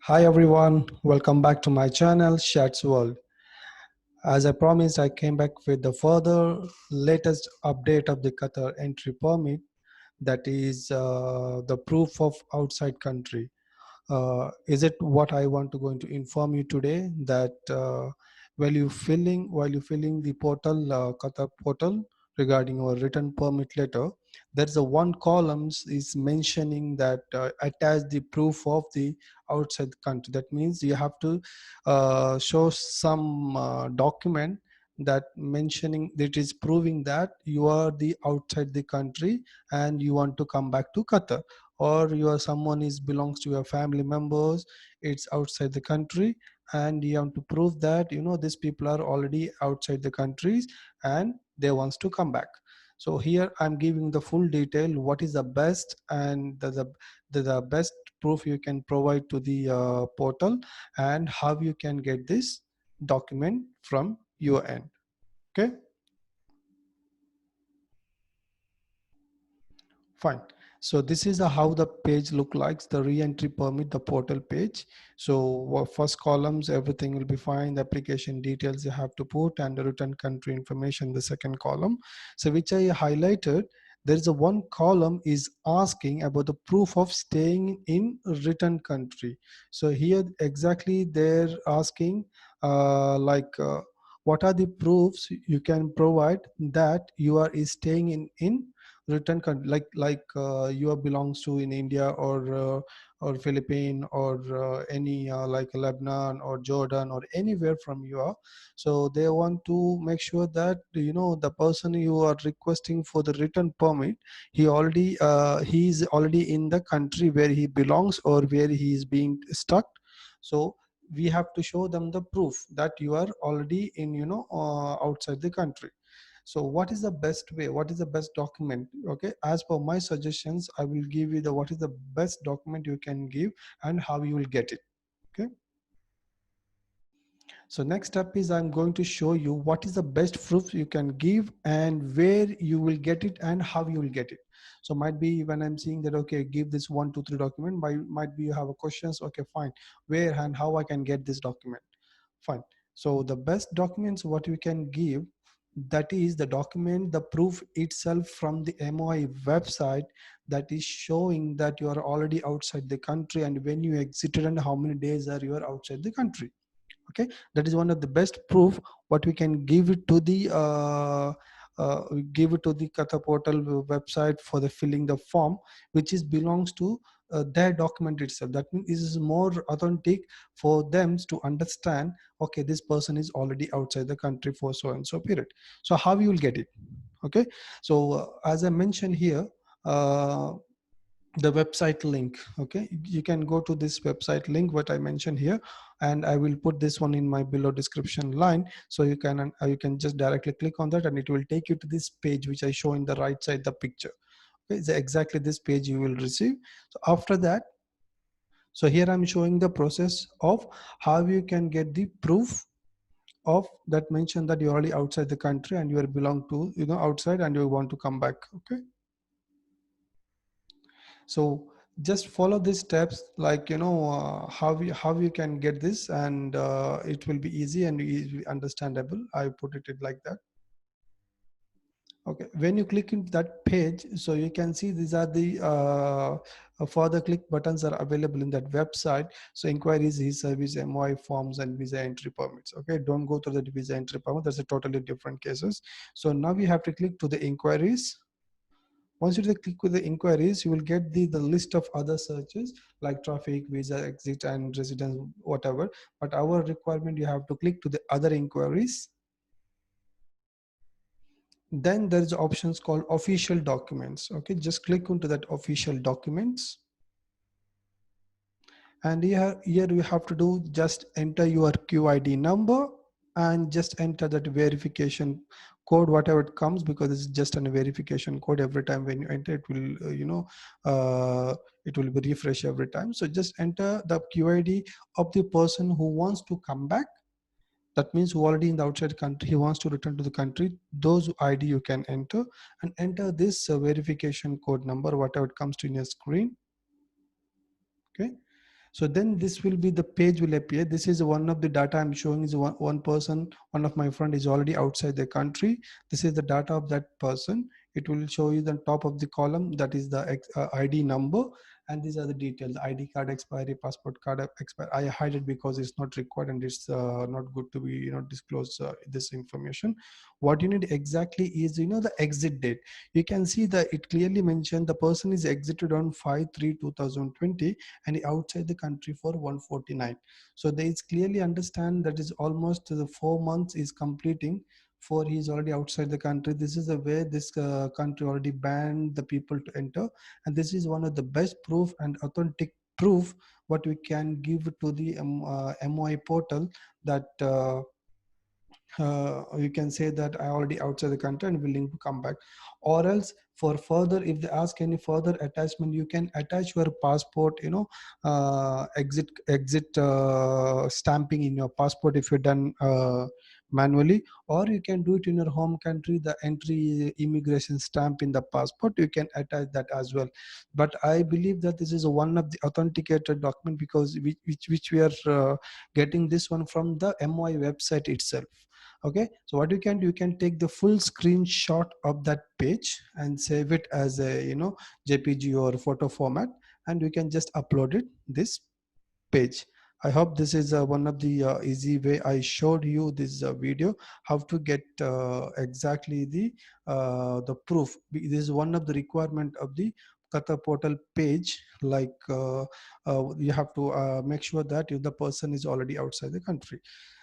Hi everyone, welcome back to my channel Shats World. As I promised, I came back with the further latest update of the Qatar entry permit, that is the proof of outside country. Is it what I want to going to inform you today, that while you filling the portal, Qatar portal, regarding our written permit letter, there's a one columns is mentioning that attach the proof of the outside country. That means you have to show some document that mentioning that is proving that you are the outside the country and you want to come back to Qatar, or you are someone is belongs to your family members, it's outside the country, and you have to prove that these people are already outside the countries and they wants to come back. So here I'm giving the full detail what is the best and the best proof you can provide to the portal, and how you can get this document from your end. Okay, fine. So this is how the page look like, the re-entry permit, the portal page. So first columns, everything will be fine. The application details you have to put, and the return country information, the second column. So which I highlighted, there is a one column is asking about the proof of staying in return country. So here exactly they're asking what are the proofs you can provide that you are staying in written country, you are belongs to in India, or Philippine, or any like Lebanon or Jordan or anywhere from you are. So they want to make sure that the person you are requesting for the written permit, he is already in the country where he belongs or where he is being stuck. So we have to show them the proof that you are already in outside the country. So what is the best way, what is the best document? Okay, as per my suggestions, I will give you the what is the best document you can give and how you will get it. Okay, so next step is I'm going to show you what is the best proof you can give and where you will get it and how you will get it. So might be when I'm seeing that, okay, give this 1 2 3 document, might be you have a questions. Okay, fine, where and how I can get this document? Fine. So the best documents what you can give, that is the document, the proof itself from the MOI website, that is showing that you are already outside the country and when you exited and how many days are you are outside the country. Okay, that is one of the best proof what we can give it to the Qatar portal website for the filling the form, which is belongs to their document itself. That means this is more authentic for them to understand, okay, this person is already outside the country for so and so period. So how you will get it? Okay, so as I mentioned here, uh, the website link. Okay, you can go to this website link what I mentioned here, and I will put this one in my below description line, so you can just directly click on that and it will take you to this page which I show in the right side the picture. Okay, it's exactly this page you will receive. So after that, so here I'm showing the process of how you can get the proof of that mention that you're already outside the country and you are belong to outside and you want to come back. Okay, so just follow these steps, like how you can get this, and it will be easy and easy understandable. I put it like that. Okay, when you click into that page, so you can see these are the further click buttons are available in that website. So inquiries, e-service, MOI forms, and visa entry permits. Okay, don't go to the visa entry permit, that's a totally different cases. So now we have to click to the inquiries. Once you click with the inquiries, you will get the list of other searches like traffic, visa, exit, and residence, whatever. But our requirement, you have to click to the other inquiries. Then there is options called official documents. Okay, just click onto that official documents. And here you have to do just enter your QID number and just enter that verification code, whatever it comes, because it's just a verification code. Every time when you enter, it will it will be refresh every time. So just enter the QID of the person who wants to come back. That means who already in the outside country, he wants to return to the country. Those ID you can enter, and enter this verification code number, whatever it comes to in your screen. Okay, So then this will be the page will appear. This is one of the data I'm showing is one person, one of my friend is already outside the country. This is the data of that person. It will show you the top of the column, that is the ID number, and these are the details: ID card expiry, passport card expire. I hide it because it's not required and it's not good to be disclose this information. What you need exactly is the exit date. You can see that it clearly mentioned the person is exited on 5/3/2020 and outside the country for 149. So they clearly understand that is almost the 4 months is completing for he is already outside the country. This is the way this country already banned the people to enter, and this is one of the best proof and authentic proof what we can give to the MOI portal, that you can say that I already outside the country and willing to come back. Or else for further, if they ask any further attachment, you can attach your passport, exit stamping in your passport if you're done manually, or you can do it in your home country, the entry immigration stamp in the passport, you can attach that as well. But I believe that this is one of the authenticated document, because which we are getting this one from the MOI website itself. Okay, so what you can do, you can take the full screenshot of that page and save it as a JPG or photo format, and you can just upload it this page. I hope this is one of the easy way I showed you this video how to get exactly the proof. This is one of the requirement of the Qatar portal page, like you have to make sure that if the person is already outside the country.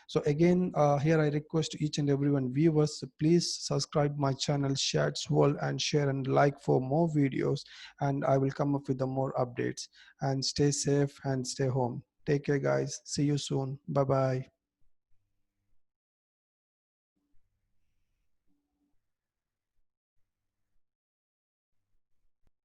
So again, here I request each and everyone viewers, please subscribe my channel Shad's World and share and like for more videos, and I will come up with the more updates. And stay safe and stay home. Take care guys. See you soon. Bye bye.